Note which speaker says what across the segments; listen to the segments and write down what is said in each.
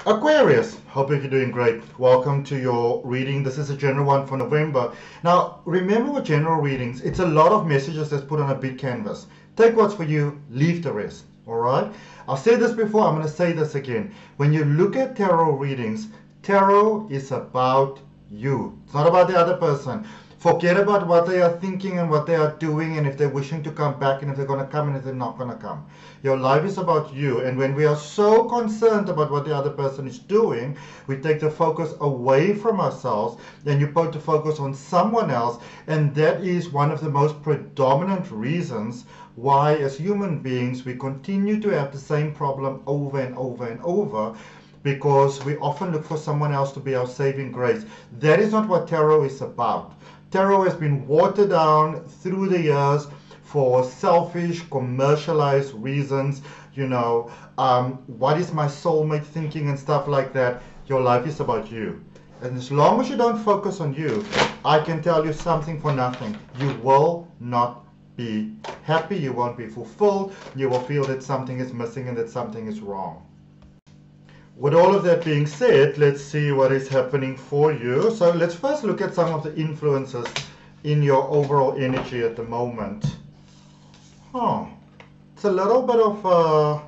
Speaker 1: Aquarius, hope you're doing great. Welcome to your reading. This is a general one for November. Now, remember with general readings, it's a lot of messages that's put on a big canvas. Take what's for you, leave the rest. All right? I've said this before, I'm going to say this again. When you look at tarot readings, tarot is about you. It's not about the other person. Forget about what they are thinking and what they are doing and if they're wishing to come back and if they're going to come and if they're not going to come. Your life is about you, and when we are so concerned about what the other person is doing, we take the focus away from ourselves and you put the focus on someone else, and that is one of the most predominant reasons why as human beings we continue to have the same problem over and over and over, because we often look for someone else to be our saving grace. That is not what tarot is about. Tarot has been watered down through the years for selfish, commercialized reasons. What is my soulmate thinking and stuff like that. Your life is about you. And as long as you don't focus on you, I can tell you something for nothing. You will not be happy, you won't be fulfilled, you will feel that something is missing and that something is wrong. With all of that being said, let's see what is happening for you. So let's first look at some of the influences in your overall energy at the moment. It's a little bit of,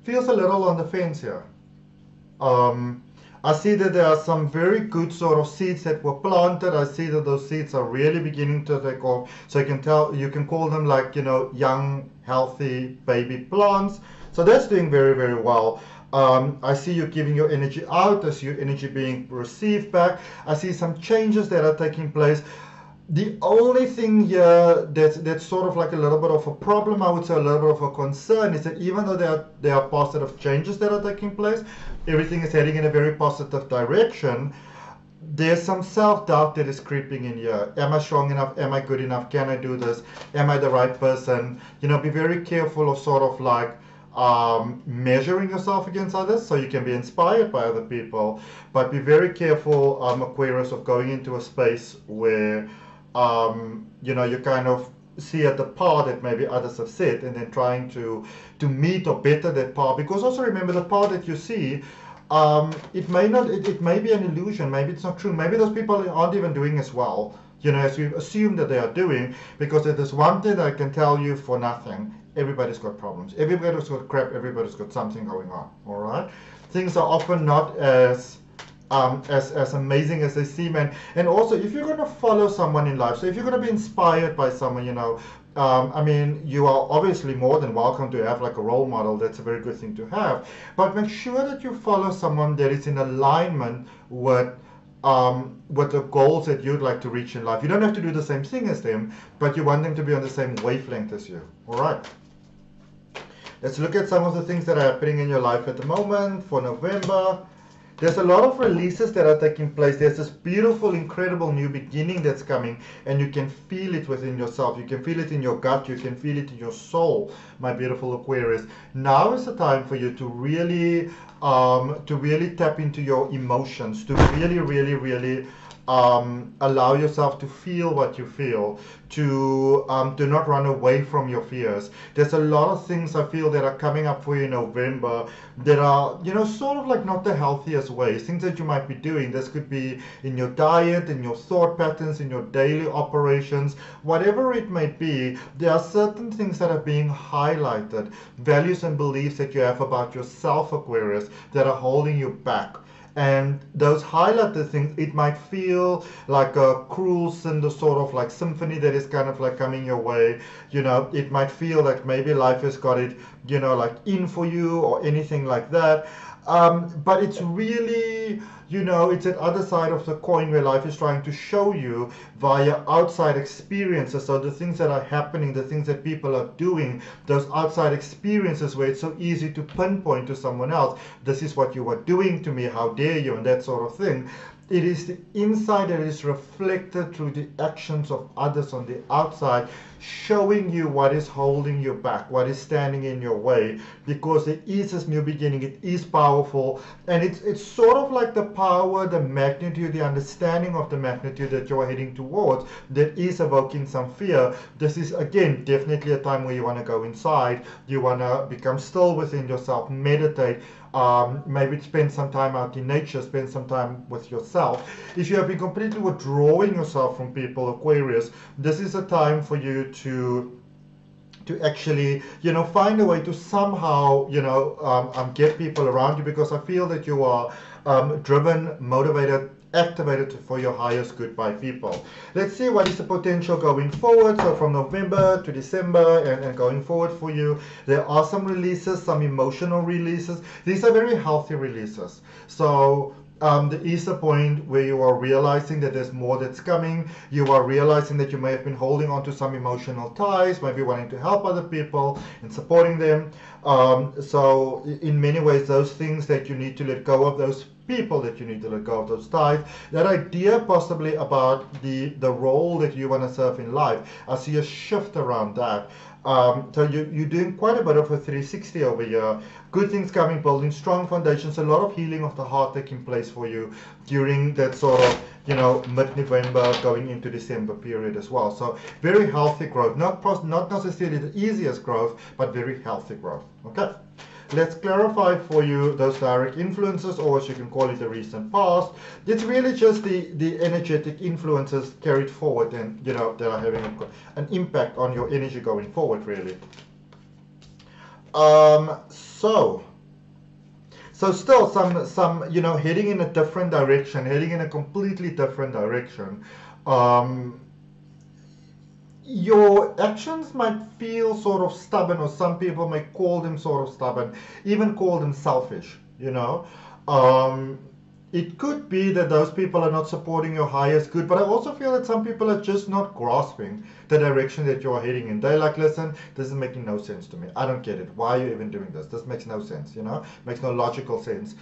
Speaker 1: feels a little on the fence here. I see that there are some very good sort of seeds that were planted. I see that those seeds are really beginning to take off. So you can call them like, young, healthy baby plants. So that's doing very, very well. I see you giving your energy out. I see your energy being received back. I see some changes that are taking place. The only thing here that's sort of like a little bit of a problem, I would say a little bit of a concern, is that even though there are positive changes that are taking place, everything is heading in a very positive direction, there's some self-doubt that is creeping in here. Am I strong enough? Am I good enough? Can I do this? Am I the right person? Be very careful of sort of like measuring yourself against others, so you can be inspired by other people, but be very careful, Aquarius, of going into a space where you kind of see at the par that maybe others have set, and then trying to meet or better that par. Because also remember, the par that you see, it may be an illusion, maybe it's not true, maybe those people aren't even doing as well, as you assume that they are doing. Because if there's one thing that I can tell you for nothing, everybody's got problems, everybody's got crap, everybody's got something going on. All right, things are often not as amazing as they seem. And also, if you're going to follow someone in life, so if you're going to be inspired by someone, I mean, you are obviously more than welcome to have like a role model. That's a very good thing to have, but make sure that you follow someone that is in alignment with the goals that you'd like to reach in life. You don't have to do the same thing as them, but you want them to be on the same wavelength as you. All right, let's look at some of the things that are happening in your life at the moment for November. There's a lot of releases that are taking place. There's this beautiful, incredible new beginning that's coming, and you can feel it within yourself. You can feel it in your gut. You can feel it in your soul, my beautiful Aquarius. Now is the time for you to really tap into your emotions, to really allow yourself to feel what you feel, to not run away from your fears. There's a lot of things I feel that are coming up for you in November that are, sort of like not the healthiest ways, things that you might be doing. This could be in your diet, in your thought patterns, in your daily operations, whatever it may be. There are certain things that are being highlighted, values and beliefs that you have about yourself, Aquarius, that are holding you back. And those highlighted things, it might feel like a cruel cinder sort of like symphony that is kind of like coming your way. It might feel like maybe life has got it, like in for you or anything like that. But it's really, it's that other side of the coin where life is trying to show you via outside experiences. So the things that are happening, the things that people are doing, those outside experiences where it's so easy to pinpoint to someone else, this is what you were doing to me, how dare you, and that sort of thing. It is the inside that is reflected through the actions of others on the outside, showing you what is holding you back, what is standing in your way, because it is this new beginning. It is powerful, and it's sort of like the power, the magnitude, the understanding of the magnitude that you are heading towards that is evoking some fear. This is, again, definitely a time where you want to go inside. You want to become still within yourself, meditate, maybe spend some time out in nature, spend some time with yourself. If you have been completely withdrawing yourself from people, Aquarius, this is a time for you to actually, find a way to somehow, get people around you, because I feel that you are driven, motivated, activated for your highest good by people. Let's see what is the potential going forward. So from November to December and going forward for you, there are some releases, some emotional releases. These are very healthy releases. So there is a point where you are realizing that there's more that's coming. You are realizing that you may have been holding on to some emotional ties, maybe wanting to help other people and supporting them. So in many ways, those things that you need to let go of, those people that you need to let go of, those ties, that idea possibly about the role that you want to serve in life. I see a shift around that. So you're doing quite a bit of a 360 over here. Good things coming, building strong foundations, a lot of healing of the heart taking place for you during that sort of, mid-November going into December period as well. So very healthy growth, not necessarily the easiest growth, but very healthy growth. Okay. Let's clarify for you those direct influences, or as you can call it, the recent past. It's really just the energetic influences carried forward and, that are having an impact on your energy going forward, really. So still some, heading in a different direction, heading in a completely different direction. Your actions might feel sort of stubborn, or some people may call them sort of stubborn, even call them selfish, It could be that those people are not supporting your highest good, but I also feel that some people are just not grasping the direction that you are heading in. They're like, listen, this is making no sense to me. I don't get it. Why are you even doing this? This makes no sense, Makes no logical sense.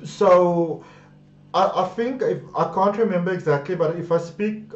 Speaker 1: So I think, I can't remember exactly, but if I speak...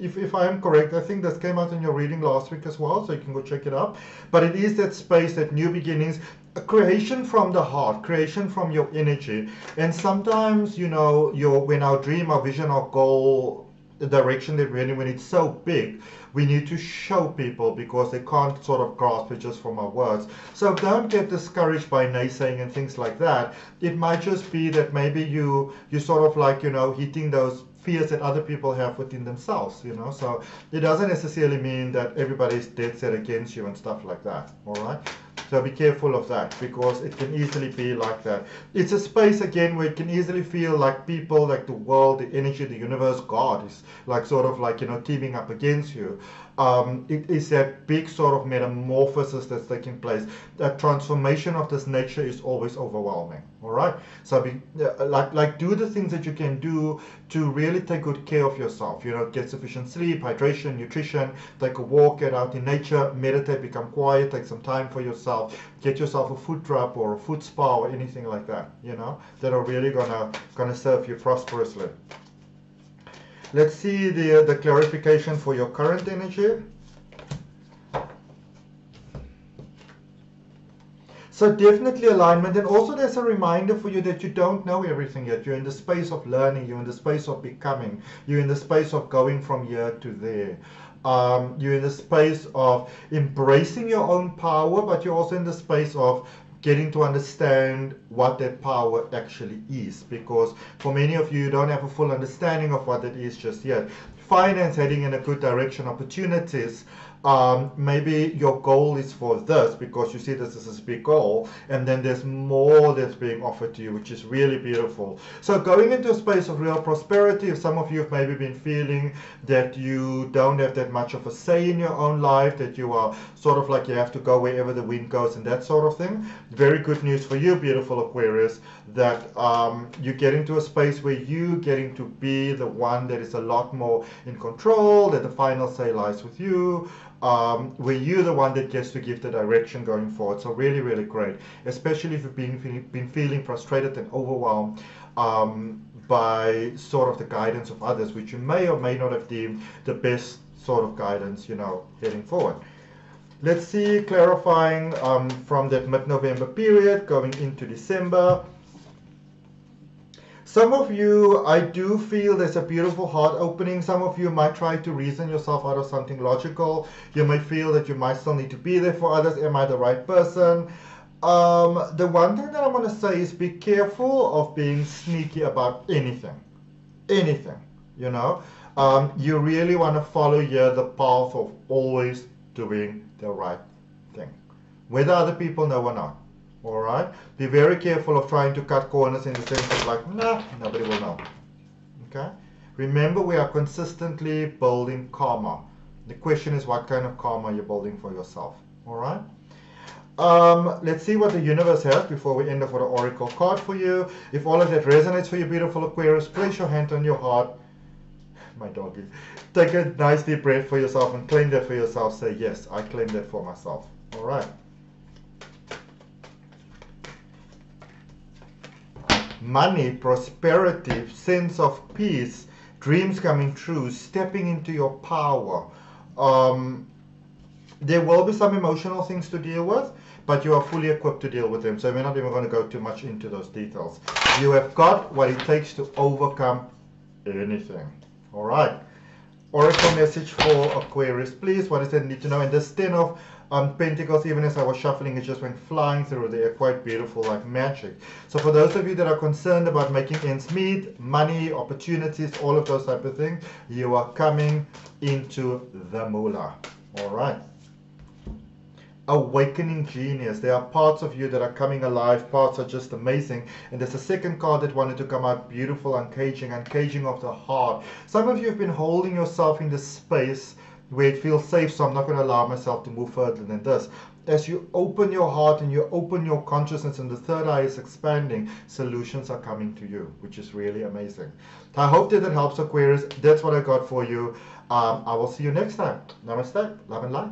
Speaker 1: If I am correct, I think this came out in your reading last week as well, so you can go check it up. But it is that space, that new beginnings, a creation from the heart, creation from your energy. And sometimes, when our dream, our vision, our goal, the direction that we're in, when it's so big, we need to show people, because they can't sort of grasp it just from our words. So don't get discouraged by naysaying and things like that. It might just be that maybe you sort of like, hitting those fears that other people have within themselves, So it doesn't necessarily mean that everybody's dead set against you and stuff like that, all right? So be careful of that, because it can easily be like that. It's a space, again, where it can easily feel like people, like the world, the energy, the universe, God is like sort of like, teaming up against you. It is that big sort of metamorphosis that's taking place. That transformation of this nature is always overwhelming, all right? So do the things that you can do to really take good care of yourself. Get sufficient sleep, hydration, nutrition, take a walk, get out in nature, meditate, become quiet, take some time for yourself, get yourself a foot rub or a foot spa or anything like that, that are really gonna serve you prosperously. Let's see the clarification for your current energy. So definitely alignment, and also there's a reminder for you that you don't know everything yet. You're in the space of learning, you're in the space of becoming, you're in the space of going from here to there. You're in the space of embracing your own power, but you're also in the space of getting to understand what that power actually is, because for many of you, you don't have a full understanding of what it is just yet. Finance heading in a good direction, opportunities. Maybe your goal is for this, because you see this as a big goal, and then there's more that's being offered to you, which is really beautiful. So going into a space of real prosperity, if some of you have maybe been feeling that you don't have that much of a say in your own life, that you are sort of like you have to go wherever the wind goes and that sort of thing, very good news for you, beautiful Aquarius, that you get into a space where you getting to be the one that is a lot more in control, that the final say lies with you, where you're the one that gets to give the direction going forward. So really, really great, especially if you've been feeling frustrated and overwhelmed. by sort of the guidance of others, which you may or may not have deemed the best sort of guidance, you know, heading forward. Let's see, clarifying from that mid-November period going into December. Some of you, I do feel there's a beautiful heart opening. Some of you might try to reason yourself out of something logical. You may feel that you might still need to be there for others. Am I the right person? The one thing that I want to say is be careful of being sneaky about anything. Anything, you know. You really want to follow here the path of always doing the right thing, whether other people know or not. All right, be very careful of trying to cut corners in the sense of like, nah, nobody will know. Okay, remember we are consistently building karma. The question is, what kind of karma you're building for yourself. All right, let's see what the universe has before we end up with an oracle card for you. If all of that resonates for you, beautiful Aquarius, place your hand on your heart. My doggy. Take a nice deep breath for yourself and claim that for yourself. Say, yes, I claim that for myself. All right. Money, prosperity, sense of peace, dreams coming true, stepping into your power. There will be some emotional things to deal with, but you are fully equipped to deal with them. So we're not even going to go too much into those details. You have got what it takes to overcome anything. All right. Oracle message for Aquarius, please. What does they need to know? And this 10 of Pentacles, even as I was shuffling, it just went flying through there. Quite beautiful, like magic. So for those of you that are concerned about making ends meet, money, opportunities, all of those type of things, you are coming into the moolah. All right. Awakening genius. There are parts of you that are coming alive. Parts are just amazing. And there's a second card that wanted to come out, beautiful, uncaging of the heart. Some of you have been holding yourself in this space where it feels safe, so I'm not going to allow myself to move further than this. As you open your heart and you open your consciousness and the third eye is expanding, solutions are coming to you, which is really amazing. I hope that helps, Aquarius. That's what I got for you. I will see you next time. Namaste. Love and light.